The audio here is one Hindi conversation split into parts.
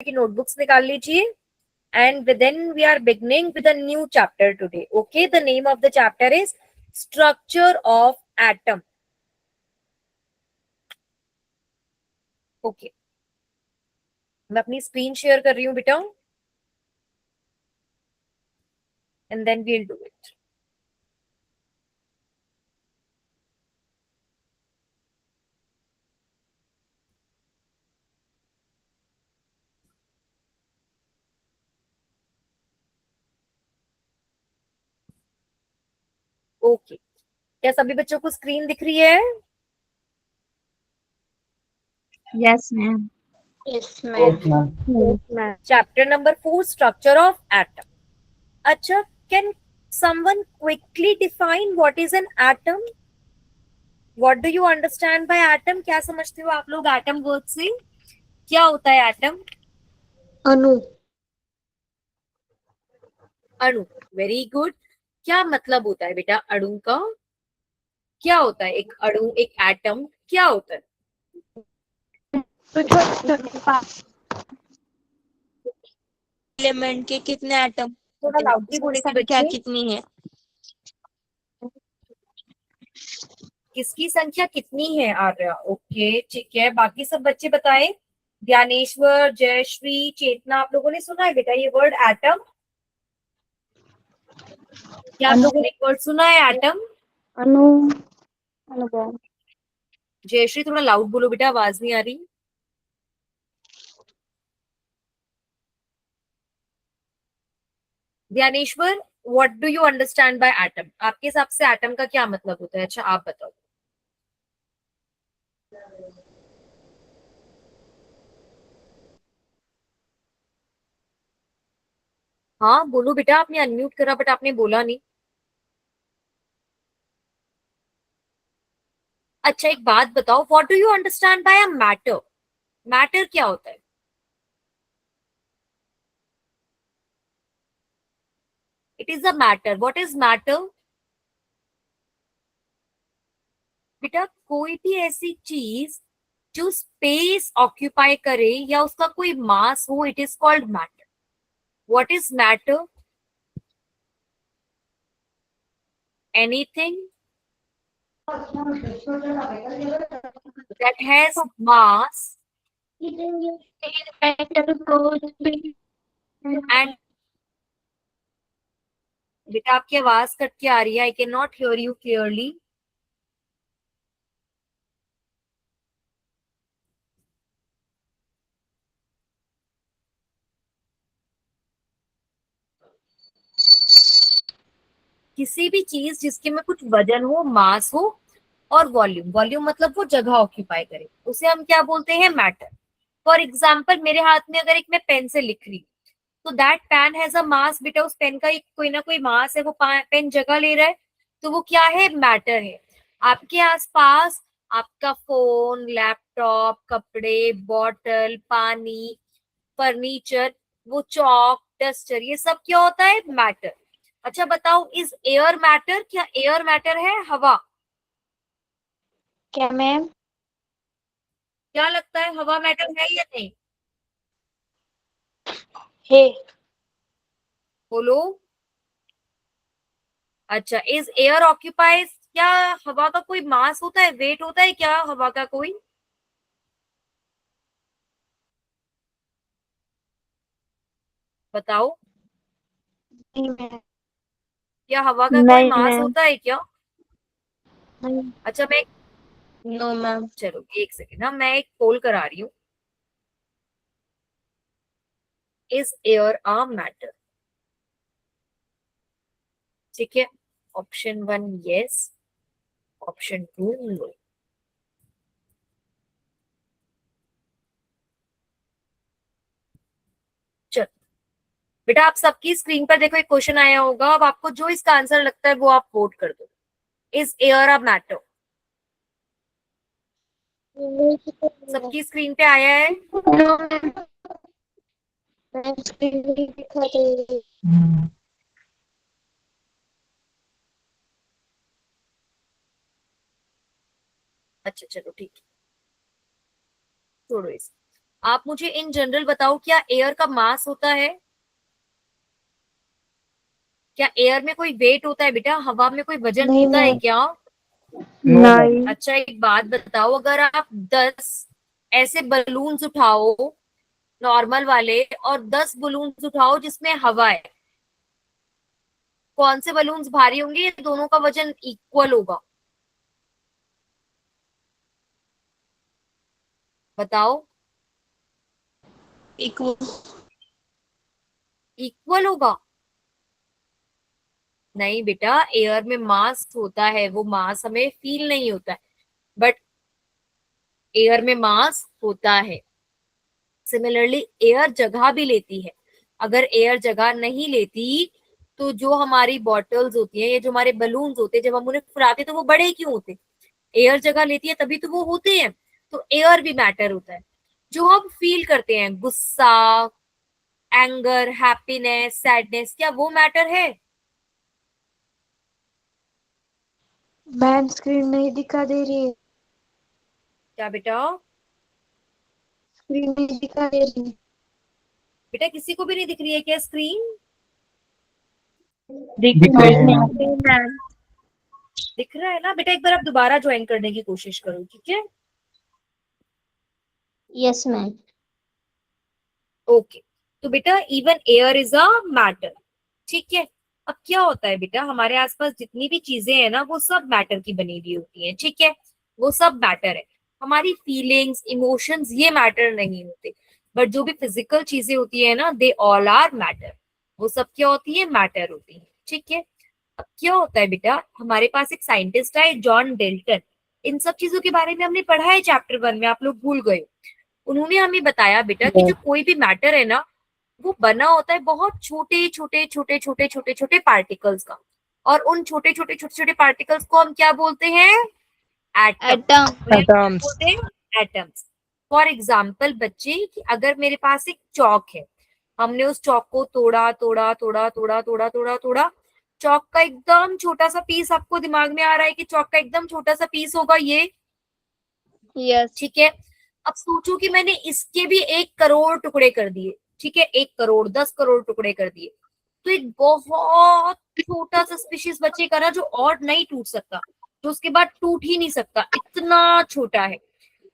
की नोटबुक्स निकाल लीजिए and then we are beginning with a new chapter today. Okay, the name of the chapter is structure of atom. Okay, मैं अपनी स्क्रीन शेयर कर रही हूँ बेटा and then we'll do it. Okay, क्या सभी बच्चों को स्क्रीन दिख रही है? Yes, ma'am. Yes, ma'am. Chapter number 4, structure of atom. अच्छा, can someone quickly define what is an atom? What do you understand by atom? क्या समझते हो आप लोग atom word से? क्या होता है atom? अणु। अणु, वेरी गुड। क्या मतलब होता है बेटा अणु का? क्या होता है एक अणु, एक एटम क्या होता है? एलिमेंट के कितने एटम, थोड़ा लाउडली बोलेंगे संख्या बच्चे। कितनी है? किसकी संख्या कितनी है आर्या? ओके ठीक है, बाकी सब बच्चे बताएं। ज्ञानेश्वर, जयश्री, चेतना, आप लोगों ने सुना है बेटा ये वर्ड एटम? क्या आप लोगों ने वर्ड सुना है एटम? अनु अनुभव। जयश्री थोड़ा लाउड बोलो बेटा, आवाज नहीं आ रही। Dnyaneshwar, what do you understand by atom? आपके हिसाब से एटम का क्या मतलब होता है? अच्छा आप बताओ। हाँ बोलो बेटा, आपने अनम्यूट करा बट आपने बोला नहीं। अच्छा एक बात बताओ, what do you understand by a matter? Matter क्या होता है? It is a matter. What is matter? बेटा कोई भी ऐसी चीज जो स्पेस ऑक्यूपाई करे या उसका कोई मास हो, it is called matter. What is matter? Anything that has mass and बेटा आपकी आवाज कट के आ रही है, I can not here you clearly. किसी भी चीज जिसके में कुछ वजन हो, मास हो और वॉल्यूम, वॉल्यूम मतलब वो जगह ऑक्यूपाई करे, उसे हम क्या बोलते हैं? मैटर। फॉर एग्जाम्पल मेरे हाथ में अगर एक मैं पेन से लिख रही हूँ तो दैट पेन हैज अ मास। बेटा उस पेन का एक कोई ना कोई मास है, वो पेन जगह ले रहा है, तो वो क्या है? मैटर है। आपके आसपास आपका फोन, लैपटॉप, कपड़े, बॉटल, पानी, फर्नीचर, वो चौक, डस्टर, ये सब क्या होता है? मैटर। अच्छा बताओ, इज एयर मैटर? क्या एयर मैटर है? हवा? क्या मैम? क्या लगता है हवा मैटर है या नहीं? है। बोलो। अच्छा, इज एयर ऑक्यूपाइज? क्या हवा का कोई मास होता है, वेट होता है क्या हवा का कोई? बताओ, नहीं मैम। क्या हवा का कोई नहीं मास मैम। होता है क्या? नहीं। अच्छा मैं, नो मैम। चलो एक सेकेंड ना, मैं एक पोल करा रही हूँ। Is air a matter? ठीक है, ऑप्शन 1 यस, ऑप्शन 2 नो। चलो बेटा आप सबकी स्क्रीन पर देखो एक क्वेश्चन आया होगा, अब आपको जो इसका आंसर लगता है वो आप वोट कर दो। Is air a matter? सबकी स्क्रीन पे आया है? अच्छा चलो ठीक है, छोड़ो इसे। आप मुझे इन जनरल बताओ, क्या एयर का मास होता है? क्या एयर में कोई वेट होता है बेटा? हवा में कोई वजन नहीं होता है मैम। क्या? नहीं। अच्छा एक बात बताओ, अगर आप 10 ऐसे बलून्स उठाओ नॉर्मल वाले, और 10 बलून्स उठाओ जिसमें हवा है, कौन से बलून्स भारी होंगे? ये दोनों का वजन इक्वल होगा, बताओ। इक्वल। इक्वल होगा? नहीं बेटा, एयर में मास होता है, वो मास हमें फील नहीं होता है, बट एयर में मास होता है। सिमिलरली एयर जगह भी लेती है। अगर एयर जगह नहीं लेती तो जो हमारी बॉटल्स होती हैं, ये जो हमारे बलून्स होते हैं, जब हम उन्हें फुलाते तो वो बड़े क्यों होते? एयर जगह लेती है तभी तो वो होते हैं। तो एयर भी मैटर होता है। जो हम फील करते हैं, गुस्सा, एंगर, हैप्पीनेस, सैडनेस, क्या वो मैटर है? मैम स्क्रीन नहीं दिखा दे रही है। क्या बेटा? स्क्रीन नहीं दिखा दे रही है। बेटा किसी को भी नहीं दिख रही है क्या स्क्रीन? दिख रही है मैम। दिख रहा है ना बेटा? एक बार आप दोबारा ज्वाइन करने की कोशिश करो, ठीक है? Yes ma'am. ओके। तो बेटा even air is a matter, ठीक है? अब क्या होता है बेटा, हमारे आसपास जितनी भी चीजें हैं ना, वो सब मैटर की बनी हुई होती हैं, ठीक है? वो सब मैटर है। हमारी फीलिंग्स, इमोशंस, ये मैटर नहीं होते, बट जो भी फिजिकल चीजें होती है ना, दे ऑल आर मैटर। वो सब क्या होती है? मैटर होती है, ठीक है? अब क्या होता है बेटा, हमारे पास एक साइंटिस्ट है जॉन डेल्टन। इन सब चीजों के बारे में हमने पढ़ा है चैप्टर 1 में, आप लोग भूल गए हो। उन्होंने हमें बताया बेटा कि जो कोई भी मैटर है ना, वो बना होता है बहुत छोटे छोटे छोटे छोटे छोटे छोटे पार्टिकल्स का। और उन छोटे छोटे छोटे छोटे पार्टिकल्स को हम क्या बोलते हैं? एटम। एटम। उन्हें हम क्या बोलते हैं? एटम्स। फॉर एग्जाम्पल बच्चे, कि अगर मेरे पास एक चौक है, हमने उस चौक को तोड़ा तोड़ा तोड़ा तोड़ा तोड़ा तोड़ा तोड़ा, चौक का एकदम छोटा सा पीस, आपको दिमाग में आ रहा है कि चौक का एकदम छोटा सा पीस होगा ये, यस। ठीक है? अब सोचो कि मैंने इसके भी 1 करोड़ टुकड़े कर दिए, ठीक है? 1 करोड़, 10 करोड़ टुकड़े कर दिए, तो एक बहुत छोटा सा स्पीशीज बचेगा ना, जो और नहीं टूट सकता, जो उसके बाद टूट ही नहीं सकता, इतना छोटा है।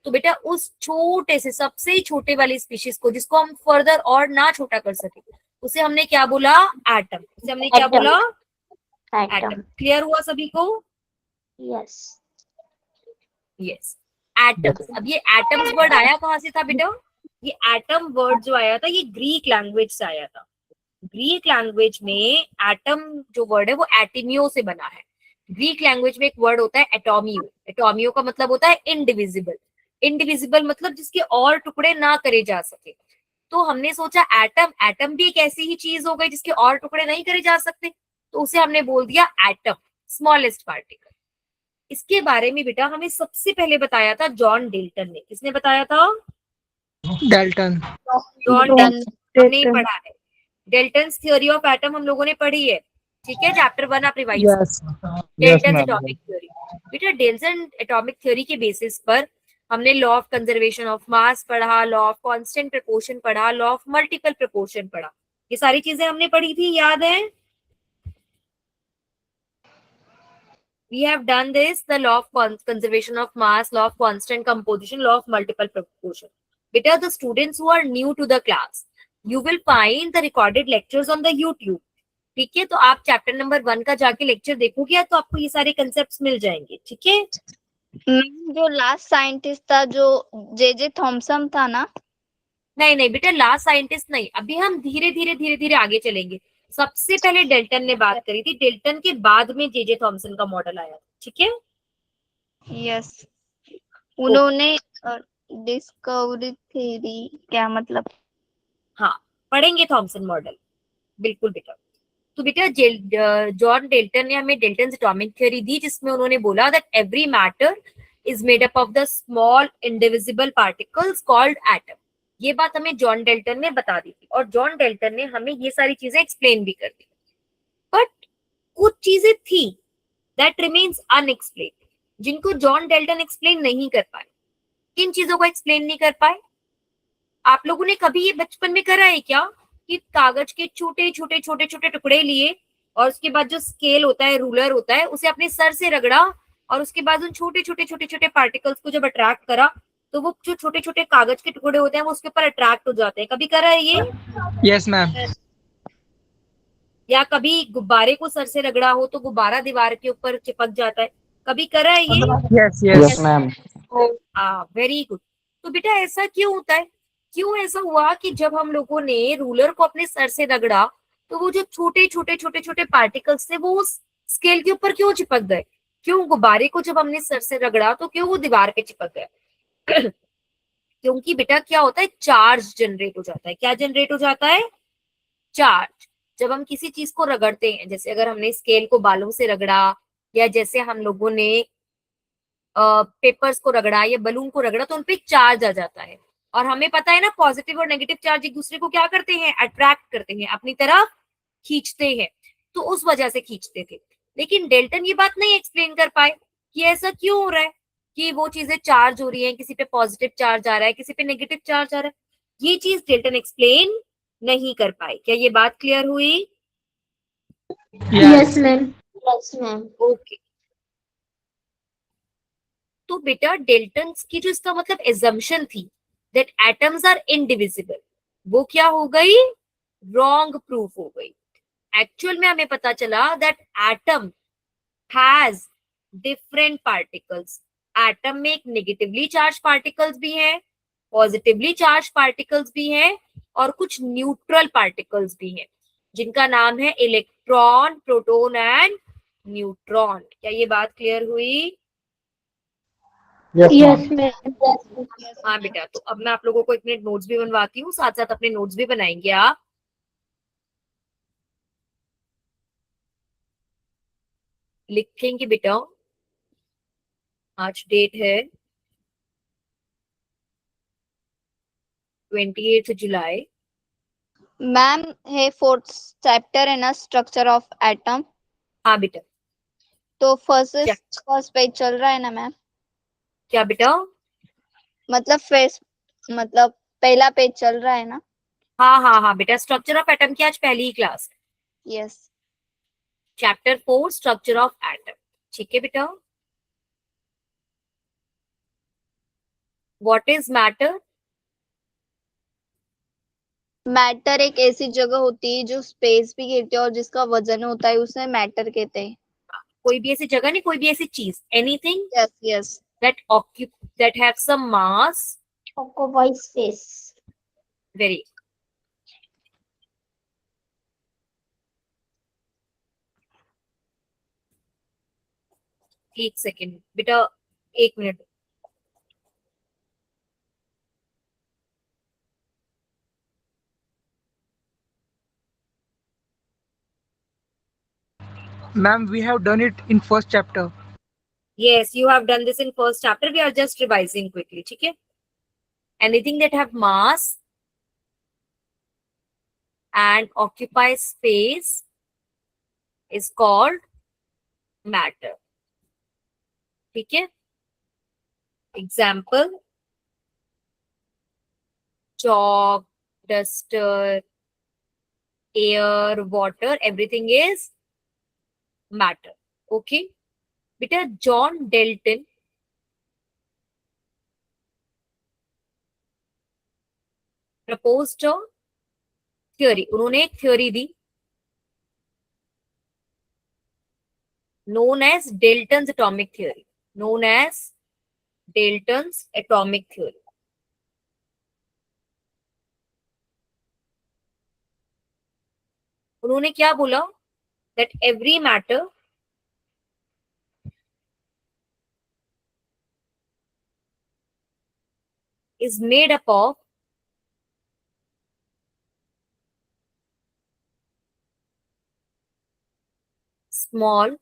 तो बेटा उस छोटे से, सबसे छोटे वाली स्पीशीज को, जिसको हम फर्दर और ना छोटा कर सके, उसे हमने क्या बोला? एटम। उसे हमने क्या एटम। बोला? एटम। एटम। क्लियर हुआ सभी को? यस। Yes, atoms. अब ये एटम्स वर्ड आया कहाँ से था बेटा? ये एटम वर्ड जो आया था, ये ग्रीक लैंग्वेज से आया था। ग्रीक लैंग्वेज में एटम जो वर्ड है वो एटिमियो से बना है। ग्रीक लैंग्वेज में एक वर्ड होता है एटोमियो। एटोमियो का मतलब होता है इनडिविजिबल। इनडिविजिबल मतलब जिसके और टुकड़े ना करे जा सके। तो हमने सोचा एटम, एटम भी एक ऐसी ही चीज हो गई जिसके और टुकड़े नहीं करे जा सकते, तो उसे हमने बोल दिया एटम, स्मॉलेस्ट पार्टिकल। इसके बारे में बेटा हमें सबसे पहले बताया था जॉन डेल्टन ने। किसने बताया था? डेल्टन। John Dalton. डेल्टन। हमने पढ़ा है, डेल्टन्स थ्योरी ऑफ एटम हम लोगों ने पढ़ी है, ठीक है? चैप्टर 1 आप रिवाइज करो। Yes yes Dalton ma'am. Atomic theory. बेटा डेल्टन एटॉमिक थ्योरी के बेसिस पर हमने law of conservation of mass पढ़ा, लॉ ऑफ कांस्टेंट प्रोपोर्शन पढ़ा, लॉ ऑफ मल्टीपल प्रोपोर्शन पढ़ा। ये सारी चीजें हमने पढ़ी थी, याद है? We have done this, the law of conservation of mass, law of constant composition, law of multiple proportion. Beta, the students who are new to the class, you will find the recorded lectures on the YouTube. ठीक है? तो आप चैप्टर नंबर 1 का जाके लेक्चर देखोगे तो आपको ये सारे कंसेप्ट मिल जाएंगे, ठीक है? जो लास्ट साइंटिस्ट था, जो जे थॉमसन था ना? नहीं नहीं बेटा, लास्ट साइंटिस्ट नहीं, अभी हम धीरे धीरे धीरे धीरे आगे चलेंगे। सबसे पहले डेल्टन ने बात करी थी, डेल्टन के बाद में जे थॉमसन का मॉडल आया, ठीक है? यस। उन्होंने डिस्कवरी थ्योरी क्या मतलब? हाँ, पढ़ेंगे थॉमसन मॉडल, बिल्कुल बेटा। तो बेटा जॉन डेल्टन ने हमें डेल्टन एटॉमिक थ्योरी दी, जिसमें उन्होंने बोला that every matter is made up of the small indivisible particles called atom. ये बात हमें जॉन डेल्टन ने बता दी थी, और जॉन डेल्टन ने हमें ये सारी चीजें एक्सप्लेन भी कर दी। बट कुछ चीजें थी दैट रिमेन्स अनएक्सप्लेन, जिनको जॉन डेल्टन एक्सप्लेन नहीं कर पाए। किन चीजों को एक्सप्लेन नहीं कर पाए? आप लोगों ने कभी ये बचपन में करा है क्या कि कागज के छोटे छोटे छोटे छोटे टुकड़े लिए और उसके बाद जो स्केल होता है, रूलर होता है, उसे अपने सर से रगड़ा और उसके बाद उन छोटे छोटे छोटे छोटे पार्टिकल्स को जब अट्रैक्ट करा तो वो जो छोटे छोटे कागज के टुकड़े होते हैं वो उसके ऊपर अट्रैक्ट हो जाते हैं? कभी करा है ये? Yes, ma'am. या कभी गुब्बारे को सर से रगड़ा हो तो गुब्बारा दीवार के ऊपर चिपक जाता है? कभी करा है ये? Yes, Yes, yes. ma'am. Very good. तो बेटा ऐसा क्यों होता है? क्यों ऐसा हुआ कि जब हम लोगों ने रूलर को अपने सर से रगड़ा तो वो जो छोटे छोटे छोटे छोटे पार्टिकल्स थे वो उस स्केल के ऊपर क्यों चिपक गए? क्यों गुब्बारे को जब हमने सर से रगड़ा तो क्यों वो दीवार पे चिपक गया? क्योंकि बेटा क्या होता है, चार्ज जनरेट हो जाता है। क्या जनरेट हो जाता है? चार्ज। जब हम किसी चीज को रगड़ते हैं, जैसे अगर हमने स्केल को बालों से रगड़ा या जैसे हम लोगों ने पेपर्स को रगड़ा या बलून को रगड़ा, तो उनपे चार्ज आ जाता है। और हमें पता है ना, पॉजिटिव और नेगेटिव चार्ज एक दूसरे को क्या करते हैं? अट्रैक्ट करते हैं, अपनी तरफ खींचते हैं। तो उस वजह से खींचते थे। लेकिन डेल्टन ये बात नहीं एक्सप्लेन कर पाए कि ऐसा क्यों हो रहा है कि वो चीजें चार्ज हो रही हैं, किसी पे पॉजिटिव चार्ज आ रहा है, किसी पे नेगेटिव चार्ज आ रहा है। ये चीज डेल्टन एक्सप्लेन नहीं कर पाए। क्या ये बात क्लियर हुई? Yes. Yes, ma'am. Yes, ma'am. Okay. तो बेटा डेल्टन्स की जो इसका मतलब एजम्पशन थी दैट एटम्स आर इनडिविजिबल, वो क्या हो गई? रॉन्ग प्रूफ हो गई। एक्चुअल में हमें पता चला that atom has different particles. Atom में एक नेगेटिवली चार्ज पार्टिकल्स भी हैं, पॉजिटिवली चार्ज पार्टिकल्स भी हैं और कुछ न्यूट्रल पार्टिकल्स भी हैं जिनका नाम है इलेक्ट्रॉन, प्रोटॉन एंड न्यूट्रॉन। क्या ये बात क्लियर हुई? Yes, Yes, ma'am. ma'am. हाँ बेटा, तो अब मैं आप लोगों को एक मिनट नोट्स भी बनवाती हूँ, साथ साथ अपने नोट्स भी बनाएंगे आप। लिखेंगे बेटा, आज डेट है 28 जुलाई। मैम है फोर्थ चैप्टर है ना, स्ट्रक्चर ऑफ एटम। हाँ बेटा। तो क्या? फर्स्ट पेज चल रहा है ना मैम? क्या बेटा? मतलब मतलब पहला पेज चल रहा है ना? हाँ हाँ हाँ बेटा, स्ट्रक्चर ऑफ एटम की आज पहली ही class, yes. Chapter 4 structure of atom. ठीक है बेटा। What is matter? मैटर एक ऐसी जगह होती है जो स्पेस भी घेरती है और जिसका वजन होता है उसे मैटर कहते हैं। कोई भी ऐसी जगह नहीं, कोई भी ऐसी चीज, anything yes yes. that have some mass। Occupy space. Very. एक सेकेंड बेटा, एक minute. Ma'am, we have done it in first chapter. Yes, you have done this in first chapter. We are just revising quickly. ठीक है? Anything that have mass and occupy space is called matter. ठीक है? Example: chalk, duster, air, water, everything is matter. Okay? बेटा John Dalton proposed a theory, उन्होंने एक थ्योरी दी known as Dalton's atomic theory, known as Dalton's atomic theory। उन्होंने क्या बोला? that every matter is made up of small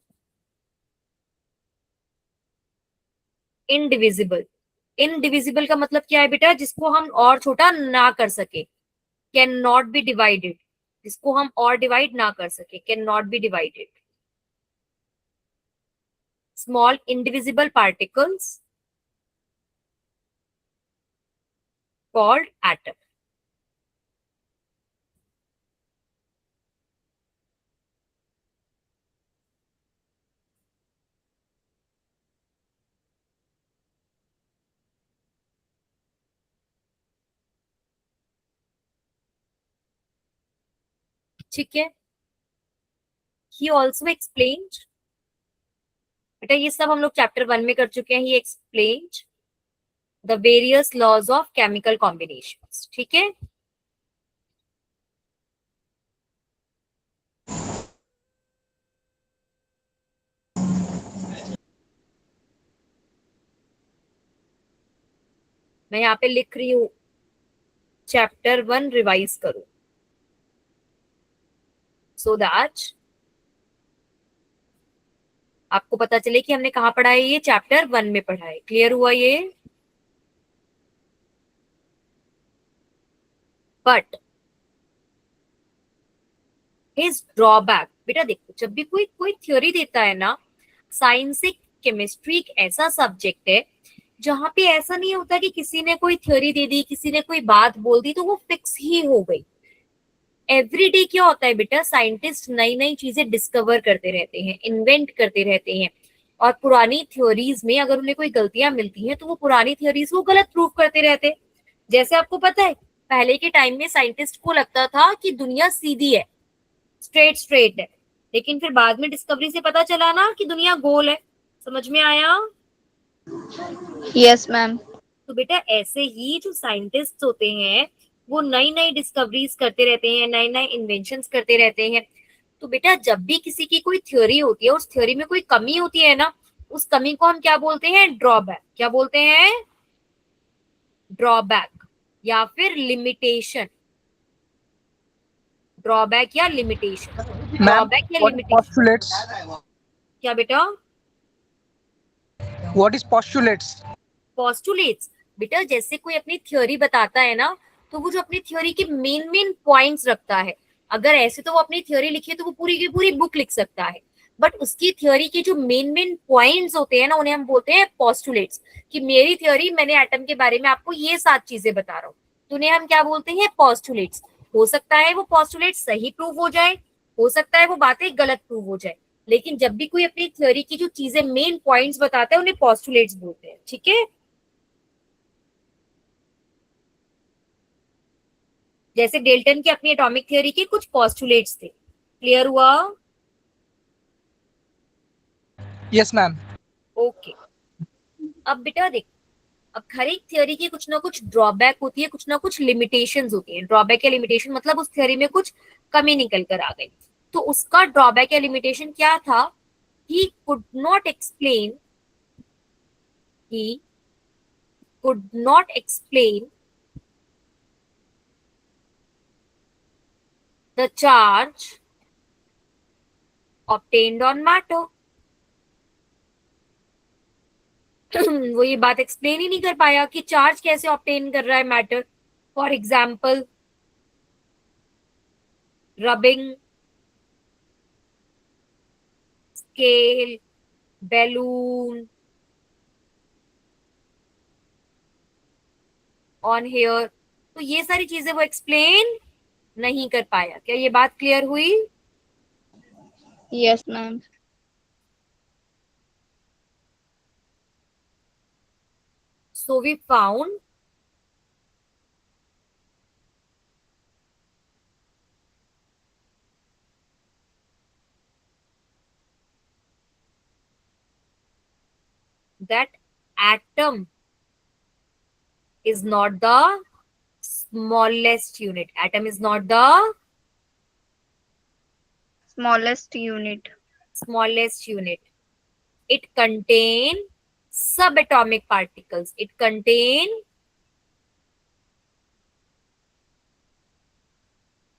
indivisible। indivisible का मतलब क्या है बेटा? जिसको हम और छोटा ना कर सके, कैन नॉट बी डिवाइडेड, जिसको हम और डिवाइड ना कर सके, can not be divided. Small indivisible particles called atom। ठीक है, he also explained, बेटा ये सब हम लोग चैप्टर 1 में कर चुके हैं. he explained the various laws of chemical combinations. ठीक है, मैं यहाँ पे लिख रही हूँ चैप्टर 1 रिवाइज करो, सो दैट आपको पता चले कि हमने कहाँ पढ़ा है. ये चैप्टर 1 में पढ़ा है. क्लियर हुआ ये? बट हिज ड्रॉबैक, बेटा देखो जब भी कोई थ्योरी देता है ना, साइंस एक केमिस्ट्री एक ऐसा सब्जेक्ट है जहां पे ऐसा नहीं होता कि किसी ने कोई थ्योरी दे दी, किसी ने कोई बात बोल दी तो वो फिक्स ही हो गई. एवरीडे क्या होता है बेटा, साइंटिस्ट नई नई चीजें डिस्कवर करते रहते हैं, इन्वेंट करते रहते हैं, और पुरानी थ्योरीज में अगर उन्हें कोई गलतियां मिलती हैं तो वो पुरानी थ्योरीज को गलत प्रूव करते रहते हैं. जैसे आपको पता है पहले के टाइम में साइंटिस्ट को लगता था कि दुनिया सीधी है, स्ट्रेट है, लेकिन फिर बाद में डिस्कवरी से पता चला ना कि दुनिया गोल है. समझ में आया? Yes ma'am. तो बेटा ऐसे ही जो साइंटिस्ट होते हैं वो नई नई डिस्कवरीज करते रहते हैं, नए नए इन्वेंशंस करते रहते हैं. तो बेटा जब भी किसी की कोई थ्योरी होती है, उस थ्योरी में कोई कमी होती है ना, उस कमी को हम क्या बोलते हैं? ड्रॉबैक. क्या बोलते हैं? ड्रॉबैक या फिर लिमिटेशन. ड्रॉबैक या लिमिटेशन. मैम ड्रॉबैक या what is लिमिटेशन. postulates? क्या बेटा? What is postulates? पोस्टुलेट्स, बेटा जैसे कोई अपनी थ्योरी बताता है ना, तो वो जो अपनी थ्योरी के मेन पॉइंट्स रखता है. अगर ऐसे तो वो अपनी थ्योरी लिखे तो वो पूरी की पूरी बुक लिख सकता है, बट उसकी थ्योरी के जो मेन पॉइंट्स होते हैं ना, उन्हें हम बोलते हैं पोस्टुलेट्स. कि मेरी थ्योरी, मैंने एटम के बारे में आपको ये 7 चीजें बता रहा हूँ, तो उन्हें हम क्या बोलते हैं? पोस्टुलेट्स. हो सकता है वो पोस्टुलेट सही प्रूव हो जाए, हो सकता है वो बातें गलत प्रूव हो जाए, लेकिन जब भी कोई अपनी थ्योरी की जो चीजें मेन पॉइंट्स बताता है उन्हें पोस्टुलेट्स बोलते हैं. ठीक है, जैसे डेल्टन की अपनी एटॉमिक थ्योरी के कुछ पोस्टुलेट्स थे. क्लियर हुआ? Yes, ma'am. ओके. अब बेटा देख, अब हर एक थ्योरी की कुछ ना कुछ ड्रॉबैक होती है, कुछ ना कुछ लिमिटेशंस होती है. ड्रॉबैक या लिमिटेशन मतलब उस थ्योरी में कुछ कमी निकल कर आ गई. तो उसका ड्रॉबैक या लिमिटेशन क्या था? He could not explain, he could not explain the charge obtained on matter. वो ये बात एक्सप्लेन ही नहीं कर पाया कि चार्ज कैसे ऑब्टेन कर रहा है matter. For example rubbing, scale, balloon on hair, तो ये सारी चीजें वो एक्सप्लेन नहीं कर पाया. क्या ये बात क्लियर हुई? Yes ma'am. So we found that atom is not the smallest unit. Atom is not the Smallest unit. smallest unit. It contain subatomic particles. It contain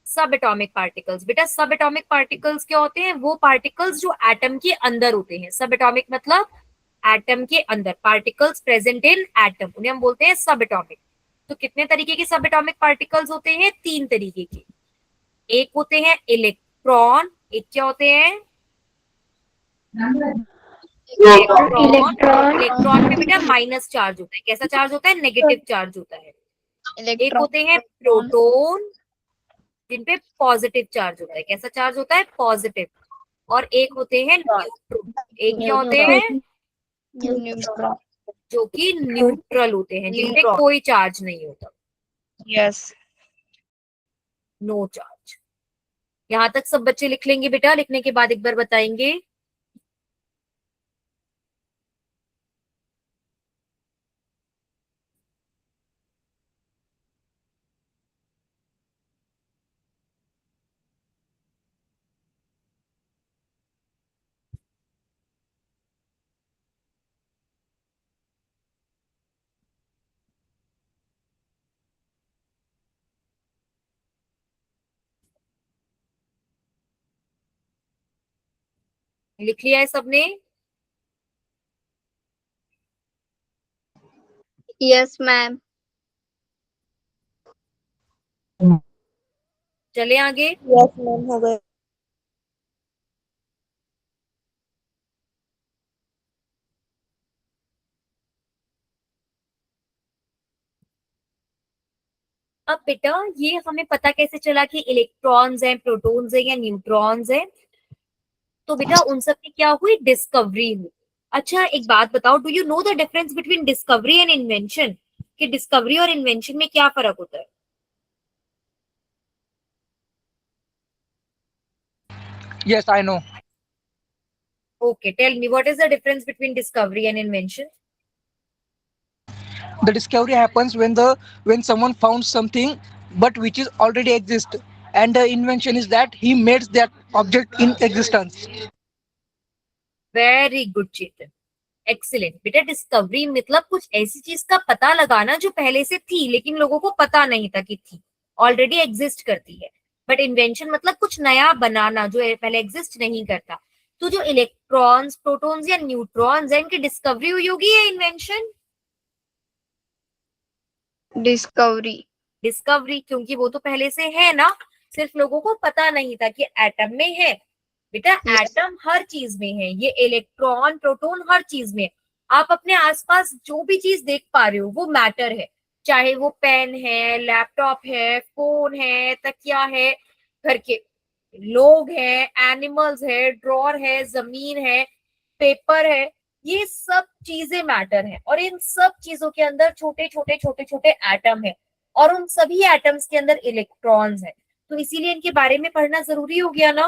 subatomic particles. बेटा सबएटॉमिक पार्टिकल्स क्या होते हैं? वो पार्टिकल्स जो एटम के अंदर होते हैं. सबएटॉमिक मतलब एटम के अंदर, पार्टिकल्स प्रेजेंट इन एटम, उन्हें हम बोलते हैं सबएटॉमिक. तो कितने तरीके के सबएटॉमिक पार्टिकल्स होते हैं? 3 तरीके के. एक होते हैं इलेक्ट्रॉन. एक क्या होते हैं? इलेक्ट्रॉन. इलेक्ट्रॉन में बेटा माइनस चार्ज होता है. कैसा चार्ज होता है? नेगेटिव चार्ज होता है. एक होते हैं प्रोटॉन, जिन पे पॉजिटिव चार्ज होता है. कैसा चार्ज होता है? पॉजिटिव. और एक होते हैं न्यूट्रॉन. एक क्या होते हैं? न्यूट्रॉन. जो कि न्यूट्रल होते हैं, जिन पे कोई चार्ज नहीं होता. यस. No charge. यहाँ तक सब बच्चे लिख लेंगे बेटा, लिखने के बाद एक बार बताएंगे। लिख लिया है सबने? Yes ma'am. चले आगे। यस मैम, हो गए। अब बेटा ये हमें पता कैसे चला कि इलेक्ट्रॉन्स हैं, प्रोटॉन्स हैं या न्यूट्रॉन्स हैं? तो बेटा उन सब की क्या हुई? डिस्कवरी हुई। अच्छा एक बात बताओ, do you know the difference between discovery and invention? कि डिस्कवरी और इन्वेंशन में क्या फर्क होता है? Yes, I know. Okay, tell me what is the difference between discovery and invention? The discovery happens when someone found something but which is already exist, and the invention is that he made that object in existence. Very good Chetan, excellent बेटा। डिस्कवरी मतलब कुछ ऐसी चीज का पता लगाना जो पहले से थी लेकिन लोगों को पता नहीं था कि थी, ऑलरेडी एग्जिस्ट करती है। बट इन्वेंशन मतलब कुछ नया बनाना जो पहले एग्जिस्ट नहीं करता। तो जो इलेक्ट्रॉन्स, प्रोटॉन्स या न्यूट्रॉन्स है, इनकी डिस्कवरी हुई होगी या इन्वेंशन? डिस्कवरी। डिस्कवरी, क्योंकि वो तो पहले से है ना, सिर्फ लोगों को पता नहीं था कि एटम में है। बेटा एटम हर चीज में है, ये इलेक्ट्रॉन प्रोटॉन हर चीज में है। आप अपने आसपास जो भी चीज देख पा रहे हो वो मैटर है, चाहे वो पेन है, लैपटॉप है, फोन है, तकिया है, घर के लोग हैं, एनिमल्स है, ड्रॉर है, जमीन है, पेपर है, ये सब चीजें मैटर है। और इन सब चीजों के अंदर छोटे छोटे छोटे छोटे एटम है, और उन सभी एटम्स के अंदर इलेक्ट्रॉन्स है। तो इसीलिए इनके बारे में पढ़ना जरूरी हो गया ना।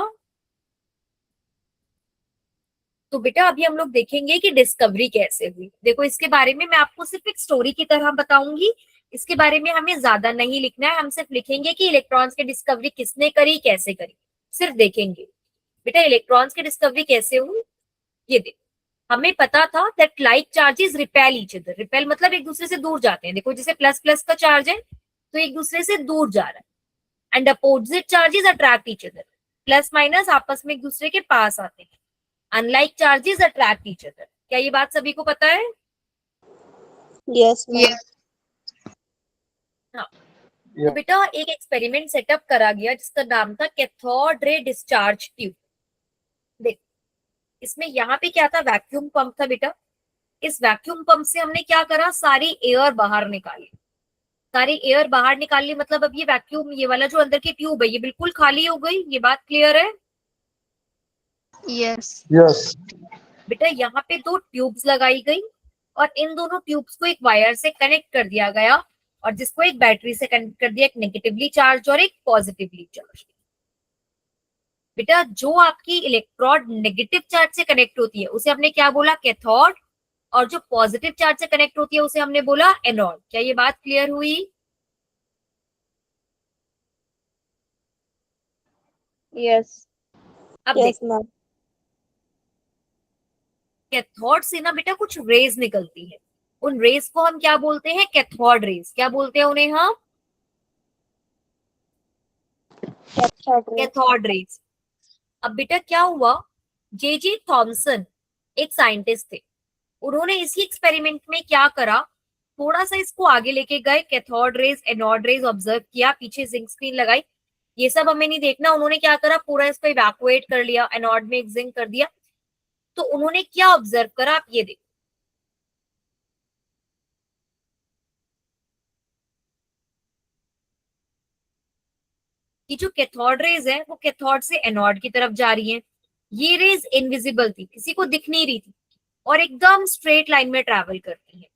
तो बेटा अभी हम लोग देखेंगे कि डिस्कवरी कैसे हुई। देखो इसके बारे में मैं आपको सिर्फ एक स्टोरी की तरह बताऊंगी, इसके बारे में हमें ज्यादा नहीं लिखना है, हम सिर्फ लिखेंगे कि इलेक्ट्रॉन्स की डिस्कवरी किसने करी, कैसे करी, सिर्फ देखेंगे। बेटा इलेक्ट्रॉन्स की डिस्कवरी कैसे हुई ये देखो। हमें पता था that like charges repel each other. Repel मतलब एक दूसरे से दूर जाते हैं। देखो जैसे प्लस प्लस का चार्ज है तो एक दूसरे से दूर जा रहा है, and opposite charges attract each other. Plus minus आपस में एक दूसरे के पास आते हैं, unlike charges attract each other. क्या ये बात सभी को पता है? Yes ma'am. हाँ। तो बेटा एक एक्सपेरिमेंट सेटअप करा गया जिसका नाम था कैथोड रे डिस्चार्ज ट्यूब। देख इसमें यहाँ पे क्या था, वैक्यूम पंप था बेटा। इस वैक्यूम पंप से हमने क्या करा, सारी एयर बाहर निकाली। सारी एयर बाहर निकाल ली मतलब अब ये वैक्यूम, ये वाला जो अंदर की ट्यूब है ये बिल्कुल खाली हो गई। ये बात क्लियर है? यस। Yes. बेटा यहाँ पे दो ट्यूब्स लगाई गई और इन दोनों ट्यूब्स को एक वायर से कनेक्ट कर दिया गया, और जिसको एक बैटरी से कनेक्ट कर दिया, एक नेगेटिवली चार्ज और एक पॉजिटिवली चार्ज। बेटा जो आपकी इलेक्ट्रोड नेगेटिव चार्ज से कनेक्ट होती है उसे हमने क्या बोला, कैथोड, और जो पॉजिटिव चार्ज से कनेक्ट होती है उसे हमने बोला एनोड। क्या ये बात क्लियर हुई? यस। अब यस मैम। कैथोड से ना बेटा कुछ रेज निकलती है, उन रेज को हम क्या बोलते हैं, कैथोड रेज। क्या बोलते हैं उन्हें हम? Cathode rays. अब बेटा क्या हुआ, जे थॉमसन एक साइंटिस्ट थे, उन्होंने इसी एक्सपेरिमेंट में क्या करा, थोड़ा सा इसको आगे लेके गए, cathode rays anode rays observe किया, पीछे जिंक स्क्रीन लगाई। ये सब हमें नहीं देखना, उन्होंने क्या करा, पूरा इसको इवैक्यूएट कर लिया, एनोड में एक जिंक कर दिया। तो उन्होंने क्या ऑब्जर्व करा, आप ये देखो। कि जो कैथोड रेज है वो कैथोड से एनोड की तरफ जा रही है। ये रेज इनविजिबल थी, किसी को दिख नहीं रही थी, और एकदम स्ट्रेट लाइन में ट्रैवल करती है।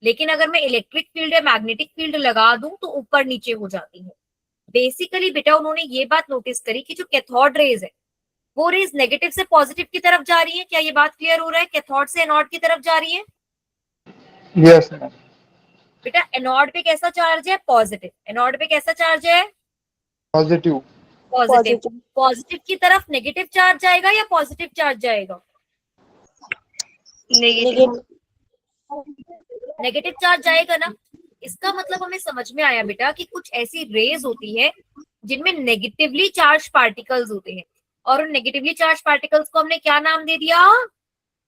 लेकिन अगर मैं इलेक्ट्रिक फील्ड या मैग्नेटिक फील्ड लगा दूं तो ऊपर नीचे हो जाती है। बेसिकली बेटा उन्होंने ये बात नोटिस करी कि जो कैथोड रेज है वो रेज नेगेटिव से पॉजिटिव की तरफ जा रही है। क्या ये बात क्लियर हो रहा है? कैथोड से एनोड की तरफ जा रही है। Yes, ma'am. बेटा एनोड पे कैसा चार्ज है? पॉजिटिव। एनोड पे कैसा चार्ज है? Positive. पॉजिटिव। पॉजिटिव। पॉजिटिव की तरफ नेगेटिव चार्ज जाएगा या पॉजिटिव चार्ज जाएगा? नेगेटिव। नेगेटिव चार्ज जाएगा ना। इसका मतलब हमें समझ में आया बेटा कि कुछ ऐसी रेज होती है जिनमें नेगेटिवली चार्ज पार्टिकल्स होते हैं, और उन नेगेटिवली चार्ज पार्टिकल्स को हमने क्या नाम दे दिया?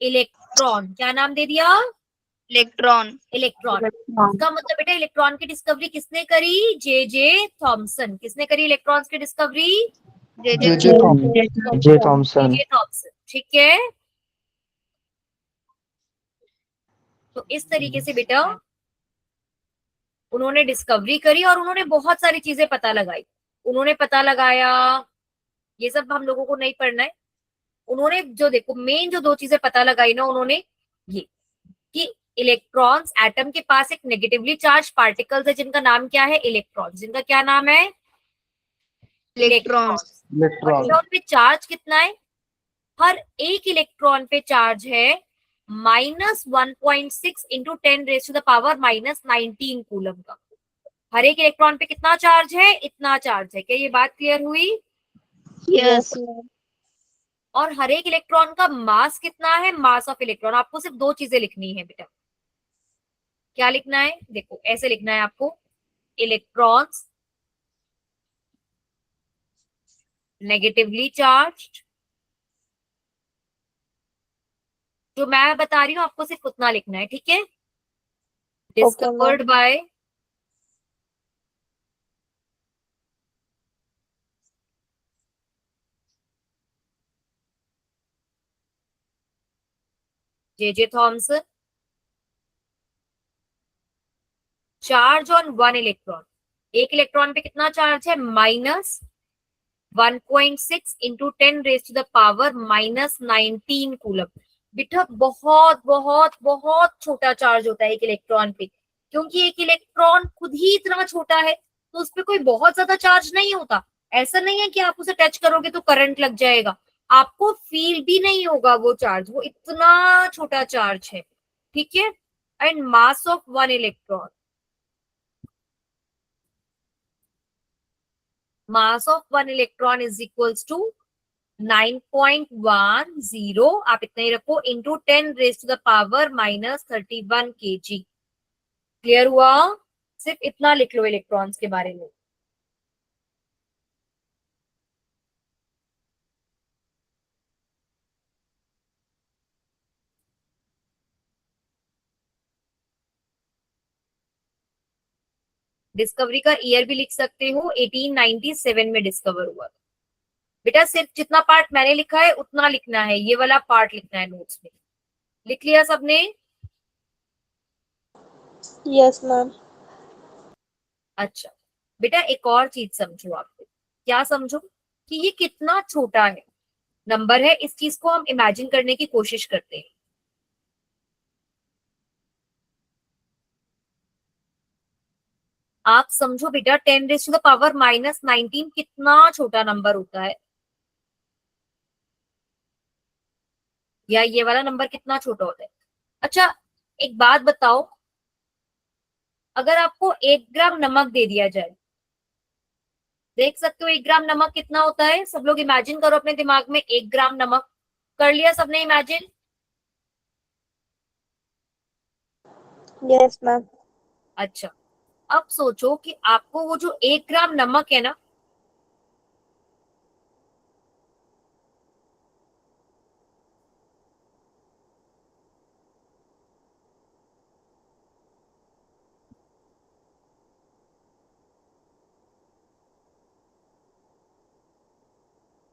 इलेक्ट्रॉन। क्या नाम दे दिया? इलेक्ट्रॉन। इलेक्ट्रॉन। इसका मतलब बेटा इलेक्ट्रॉन की डिस्कवरी किसने करी? जे जे थॉमसन। किसने करी इलेक्ट्रॉन्स की डिस्कवरी? जे J. Thomson. J. Thomson. J Thomson. ठीक है, तो इस तरीके से बेटा उन्होंने डिस्कवरी करी और उन्होंने बहुत सारी चीजें पता लगाई। उन्होंने पता लगाया, ये सब हम लोगों को नहीं पढ़ना है। उन्होंने जो देखो मेन जो दो चीजें पता लगाई ना उन्होंने, ये कि इलेक्ट्रॉन्स, एटम के पास एक नेगेटिवली चार्ज पार्टिकल्स है जिनका नाम क्या है? इलेक्ट्रॉन। जिनका क्या नाम है? इलेक्ट्रॉन्स। और Electron. इलेक्ट्रॉन पे चार्ज कितना है? हर एक इलेक्ट्रॉन पे चार्ज है -1.6 इंटू 10⁻⁻19 कूलम का। हर एक इलेक्ट्रॉन पे कितना चार्ज है? इतना चार्ज है। क्या ये बात क्लियर हुई? यस। और हर एक इलेक्ट्रॉन का मास कितना है? Mass of electron. आपको सिर्फ दो चीजें लिखनी है बेटा। क्या लिखना है? देखो ऐसे लिखना है आपको, इलेक्ट्रॉन्स नेगेटिवली चार्ज्ड। जो मैं बता रही हूँ आपको सिर्फ उतना लिखना है, ठीक है? Discovered by J J Thomson. Charge on one electron, एक इलेक्ट्रॉन पे कितना चार्ज है? -1.6 इंटू 10⁻⁻19 कूलम। बेटा बहुत बहुत बहुत छोटा चार्ज होता है एक इलेक्ट्रॉन पे, क्योंकि एक इलेक्ट्रॉन खुद ही इतना छोटा है तो उस पर कोई बहुत ज्यादा चार्ज नहीं होता। ऐसा नहीं है कि आप उसे टच करोगे तो करंट लग जाएगा, आपको फील भी नहीं होगा वो चार्ज, वो इतना छोटा चार्ज है, ठीक है? And mass of one electron, mass of one electron is equals to 9.10, आप इतना ही रखो, इंटू 10⁻⁻31 kg। क्लियर हुआ? सिर्फ इतना लिख लो इलेक्ट्रॉन्स के बारे में। डिस्कवरी का ईयर भी लिख सकते हो, 1897 में डिस्कवर हुआ था। बेटा सिर्फ जितना पार्ट मैंने लिखा है उतना लिखना है, ये वाला पार्ट लिखना है नोट्स में। लिख लिया सबने? Yes ma'am. अच्छा बेटा एक और चीज समझो आप। क्या समझो? कि ये कितना छोटा है नंबर है, इस चीज को हम इमेजिन करने की कोशिश करते हैं। आप समझो बेटा 10⁻⁻19 कितना छोटा नंबर होता है, या ये वाला नंबर कितना छोटा होता है। अच्छा एक बात बताओ, अगर आपको 1 ग्राम नमक दे दिया जाए, देख सकते हो 1 ग्राम नमक कितना होता है? सब लोग इमेजिन करो अपने दिमाग में 1 ग्राम नमक। कर लिया सबने इमेजिन? Yes ma'am. अच्छा अब सोचो कि आपको वो जो 1 ग्राम नमक है ना,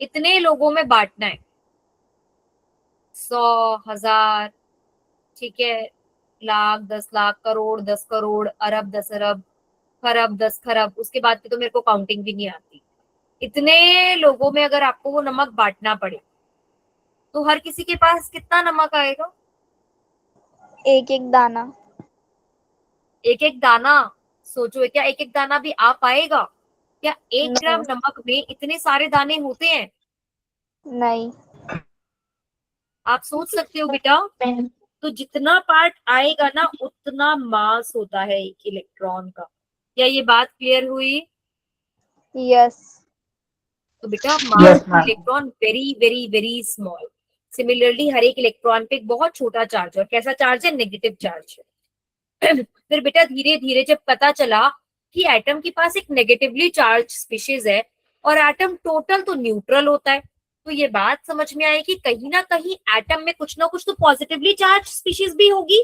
इतने लोगों में बांटना है, 100, 1000, ठीक है, लाख, 10 लाख, करोड़, 10 करोड़, अरब, 10 अरब, खरब, 10 खरब, उसके बाद की तो मेरे को काउंटिंग भी नहीं आती। इतने लोगों में अगर आपको वो नमक बांटना पड़े तो हर किसी के पास कितना नमक आएगा? एक एक दाना। एक एक दाना। सोचो क्या एक एक दाना भी आ पाएगा? क्या 1 ग्राम नमक में इतने सारे दाने होते हैं? नहीं। आप सोच सकते हो बेटा, तो जितना पार्ट आएगा ना उतना मास होता है एक इलेक्ट्रॉन का। क्या ये बात क्लियर हुई? यस। तो बेटा Yes, mass of ma'am. Electron very very very small. Similarly हर एक इलेक्ट्रॉन पे एक बहुत छोटा चार्ज है। और कैसा चार्ज है? नेगेटिव चार्ज है। फिर बेटा धीरे धीरे जब पता चला कि एटम के पास एक नेगेटिवली चार्ज स्पीशीज है और एटम टोटल तो न्यूट्रल होता है, तो ये बात समझ में आई कि कहीं ना कहीं एटम में कुछ ना कुछ तो पॉजिटिवली चार्ज स्पीशीज भी होगी।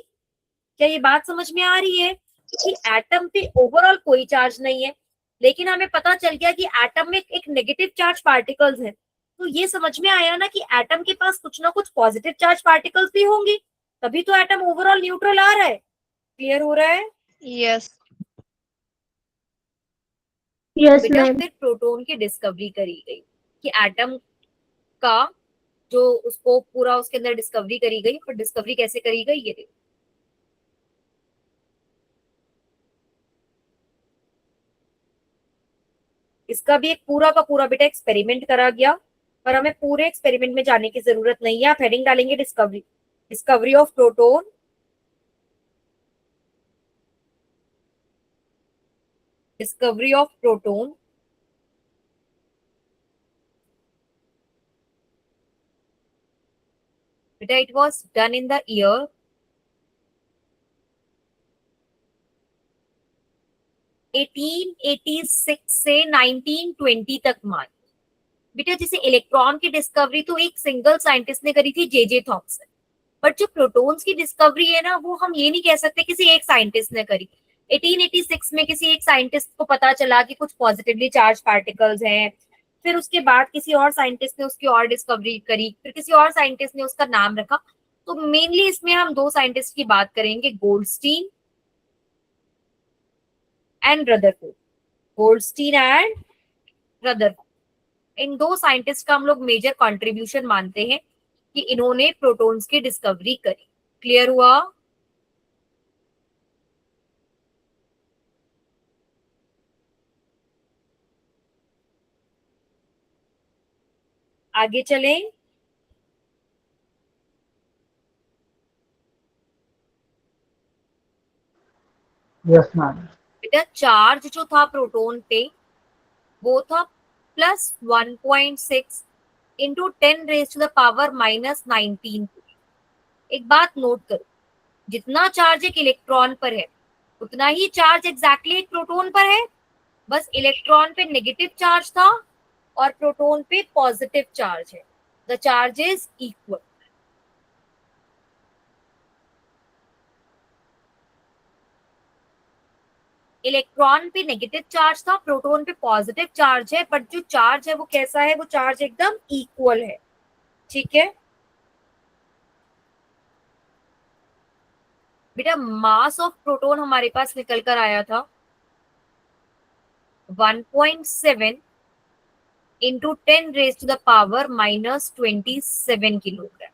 क्या ये बात समझ में आ रही है कि एटम पे ओवरऑल कोई चार्ज नहीं है, लेकिन हमें पता चल गया कि एटम में एक नेगेटिव चार्ज पार्टिकल्स हैं। तो ये समझ में आया ना कि एटम के पास कुछ ना कुछ पॉजिटिव चार्ज पार्टिकल्स भी होंगे, तभी तो एटम ओवरऑल न्यूट्रल आ रहा है। क्लियर हो रहा है? यस। यस बेटा मैम। फिर प्रोटॉन की डिस्कवरी करी गई कि एटम का जो उसको पूरा उसके अंदर डिस्कवरी करी गई। और डिस्कवरी कैसे करी गई ये देखो। इसका भी एक पूरा का पूरा बेटा एक्सपेरिमेंट करा गया, पर हमें पूरे एक्सपेरिमेंट में जाने की जरूरत नहीं है। आप हेडिंग डालेंगे discovery, discovery of proton, discovery of proton. बेटा it was done in the year 1886 से 1920 तक मान। बेटा जैसे इलेक्ट्रॉन की डिस्कवरी तो एक सिंगल साइंटिस्ट ने करी थी, जे थॉमसन, बट जो प्रोटॉन्स की डिस्कवरी है ना वो हम ये नहीं कह सकते किसी एक साइंटिस्ट ने करी। 1886 में किसी एक साइंटिस्ट को पता चला कि कुछ पॉजिटिवली चार्ज पार्टिकल्स हैं, फिर उसके बाद किसी और साइंटिस्ट ने उसकी और डिस्कवरी करी, फिर किसी और साइंटिस्ट ने उसका नाम रखा। तो मेनली इसमें हम दो साइंटिस्ट की बात करेंगे, Goldstein and Rutherford. Goldstein and Rutherford, इन दो साइंटिस्ट का हम लोग मेजर कंट्रीब्यूशन मानते हैं कि इन्होंने प्रोटॉन्स की डिस्कवरी करी। क्लियर हुआ? आगे चलें। Yes, ma'am. बेटा चार्ज जो था प्रोटॉन पे वो था +1.6 इंटू 10⁻⁻19। एक बात नोट करो, जितना चार्ज एक इलेक्ट्रॉन पर है उतना ही चार्ज एग्जैक्टली एक प्रोटॉन पर है। बस इलेक्ट्रॉन पे नेगेटिव चार्ज था और प्रोटॉन पे पॉजिटिव चार्ज है। The charge is equal. Electron पे नेगेटिव चार्ज था, प्रोटॉन पे पॉजिटिव चार्ज है, बट जो चार्ज है वो कैसा है? वो चार्ज एकदम इक्वल है। ठीक है बेटा, मास ऑफ प्रोटॉन हमारे पास निकल कर आया था 1.7 into 10⁻⁻27 kilogram.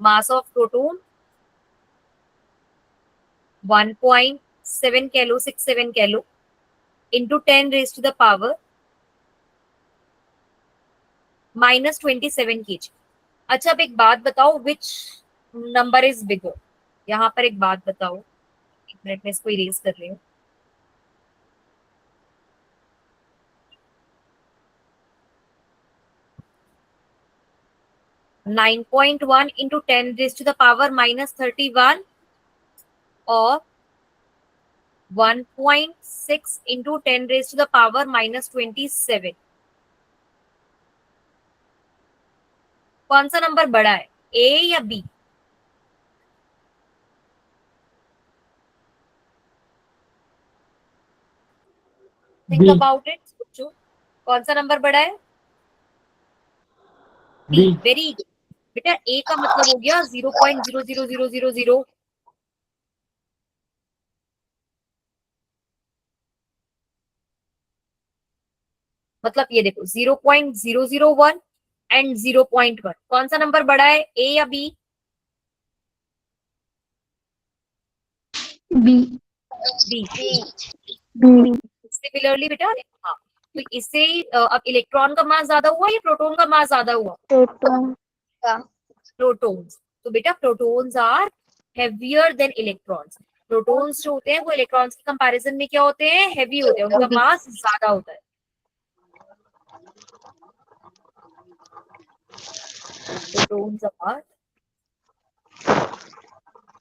Mass of proton 1.7 कैलो 67 कैलो इंटू 10⁻⁻27 kg। अच्छा अब एक बात बताओ, विच नंबर इज बिगर? यहाँ पर एक बात बताओ, एक मिनट में इसको इरेज कर रही हूँ। (9.1 इंटू 10⁻⁻31 और 1.6 इंटू 10⁻⁻27? कौन सा नंबर बड़ा है, ए या B? Think B. About it, सोचो कौन सा नंबर बड़ा है? बी। B. वेरी गुड बेटा। ए का मतलब हो गया 0.00000, मतलब ये देखो 0.001 एंड 0.1। कौन सा नंबर बड़ा है, ए या B? B B. B similarly बेटा, हाँ, तो इससे अब इलेक्ट्रॉन का मास ज्यादा हुआ या प्रोटॉन का मास ज्यादा हुआ? Proton protons. तो बेटा protons are heavier than electrons. Protons जो होते हैं वो इलेक्ट्रॉन्स के कंपैरिजन में क्या होते हैं? हेवी होते हैं, उनका मास ज्यादा होता है। Protons are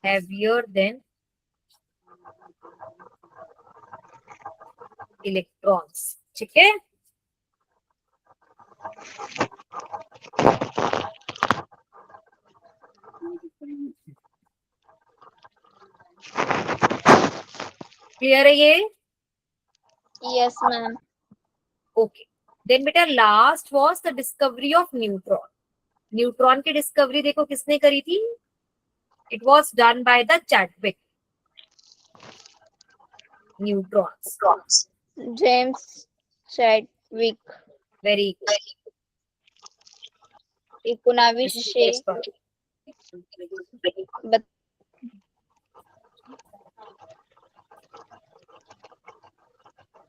heavier than electrons। ठीक है, क्लियर है ये? Yes ma'am. ओके, देन बेटा last was the discovery of neutron. Neutron की डिस्कवरी देखो किसने करी थी? It was done by the Chadwick. Neutrons, James Chadwick very good. 1900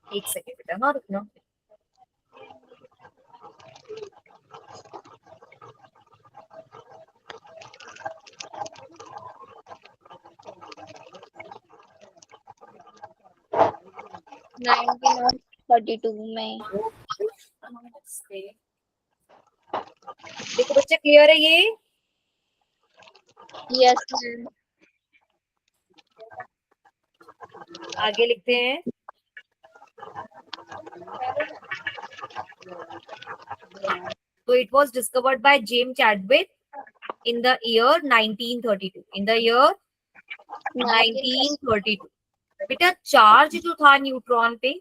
एक सेकेंड बेटा, हाँ रुकना। नाइनटीन 32 में। देखो बच्चे, क्लियर है ये? Yes ma'am. आगे लिखते हैं। So it was discovered by James Chadwick in the year 1932. In the year 1932. बेटा चार्ज जो था न्यूट्रॉन पे,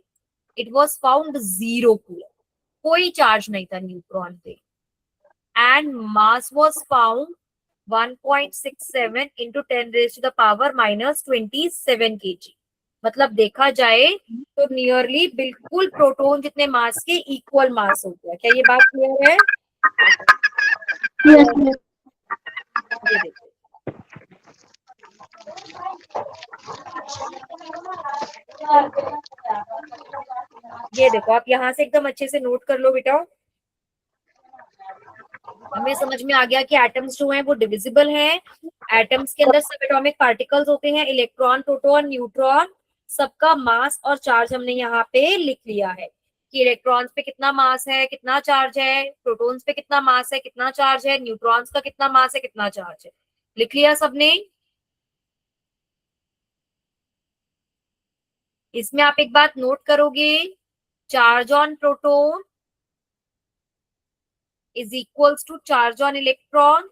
इट वाज फाउंड 0 कूलम। कोई चार्ज नहीं था न्यूट्रॉन पे। And mass was found 1.67 into 10 raised to the power minus 27 kg। मतलब देखा जाए तो नियरली बिल्कुल प्रोटॉन जितने मास के इक्वल मास हो गया। क्या ये बात क्लियर है? ये देखो, ये देखो, आप यहाँ से एकदम अच्छे से नोट कर लो बेटा। हमें समझ में आ गया कि एटम्स जो हैं वो डिविजिबल हैं। एटम्स के अंदर सब एटॉमिक पार्टिकल्स होते हैं, इलेक्ट्रॉन, प्रोटॉन, न्यूट्रॉन। सबका मास और चार्ज हमने यहाँ पे लिख लिया है कि इलेक्ट्रॉन्स पे कितना मास है, कितना चार्ज है, प्रोटॉन्स पे कितना मास है, कितना चार्ज है, न्यूट्रॉन्स का कितना मास है, कितना चार्ज है। लिख लिया सबने? इसमें आप एक बात नोट करोगे, charge on proton is equals to charge on electron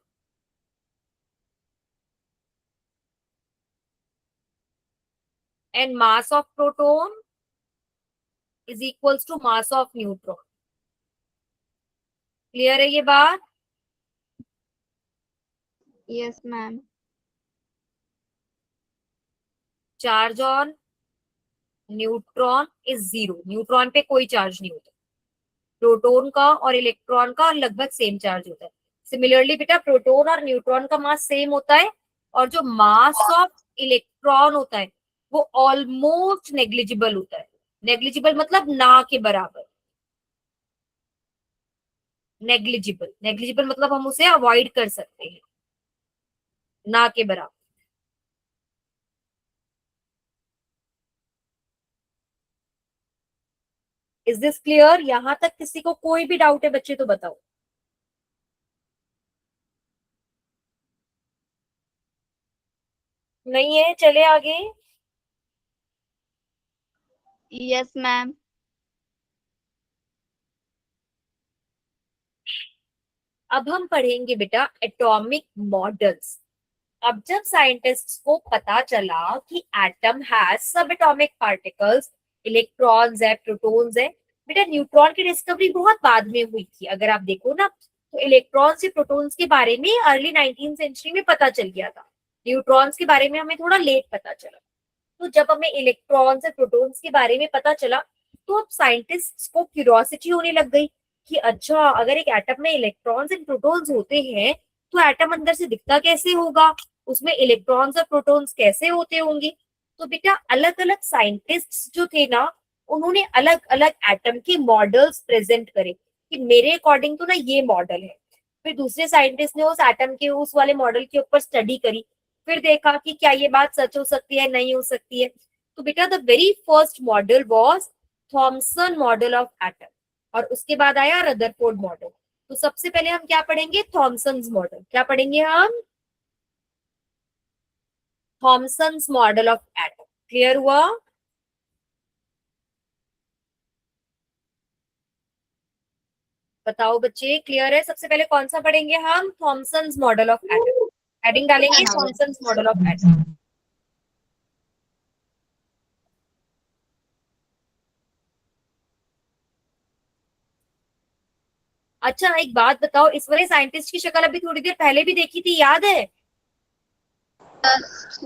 and mass of proton is equals to mass of neutron। Clear है ये बात? Yes ma'am. Charge on neutron is 0। Neutron पे कोई चार्ज नहीं होता। प्रोटॉन का और इलेक्ट्रॉन का लगभग सेम चार्ज होता है। सिमिलरली बेटा प्रोटॉन और न्यूट्रॉन का मास सेम होता है, और जो मास ऑफ इलेक्ट्रॉन होता है वो ऑलमोस्ट नेग्लिजिबल होता है। नेग्लिजिबल मतलब ना के बराबर। नेग्लिजिबल, नेग्लिजिबल मतलब हम उसे अवॉइड कर सकते हैं, ना के बराबर। Is this clear? यहां तक किसी को कोई भी डाउट है बच्चे तो बताओ। नहीं है? चले आगे। Yes ma'am. अब हम पढ़ेंगे बेटा एटॉमिक मॉडल्स। अब जब साइंटिस्ट्स को पता चला कि एटम हैज सब एटॉमिक पार्टिकल्स, इलेक्ट्रॉन्स है, प्रोटॉन्स है। बेटा न्यूट्रॉन की डिस्कवरी बहुत बाद में हुई थी। अगर आप देखो ना, तो इलेक्ट्रॉन्स या प्रोटॉन्स के बारे में अर्ली 19th सेंचुरी में पता चल गया था। न्यूट्रॉन्स के बारे में हमें थोड़ा लेट पता चला। तो जब हमें इलेक्ट्रॉन्स और प्रोटॉन्स के बारे में पता चला, तो अब साइंटिस्ट्स को क्यूरियोसिटी होने लग गई कि अच्छा, अगर एक एटम में इलेक्ट्रॉन्स एंड प्रोटॉन्स होते हैं तो एटम अंदर से दिखता कैसे होगा, उसमें इलेक्ट्रॉन्स और प्रोटॉन्स कैसे होते होंगे। तो बेटा अलग अलग साइंटिस्ट जो थे ना, उन्होंने अलग अलग एटम के मॉडल्स प्रेजेंट करे कि मेरे अकॉर्डिंग तो ना ये मॉडल है। फिर दूसरे साइंटिस्ट ने उस एटम के उस वाले मॉडल के ऊपर स्टडी करी, फिर देखा कि क्या ये बात सच हो सकती है, नहीं हो सकती है। तो बेटा the very first model was Thompson model of atom, और उसके बाद आया रदरफोर्ड मॉडल। तो सबसे पहले हम क्या पढ़ेंगे, थॉमसन्स मॉडल। क्या पढ़ेंगे हम, Thomson's model of atom. Clear हुआ? बताओ बच्चे, क्लियर है? सबसे पहले कौन सा पढ़ेंगे हम, Thomson's model of atom. Heading डालेंगे थॉमसन्स मॉडल ऑफ एटम। अच्छा एक बात बताओ, इस वाले साइंटिस्ट की शक्ल अभी थोड़ी देर पहले भी देखी थी, याद है?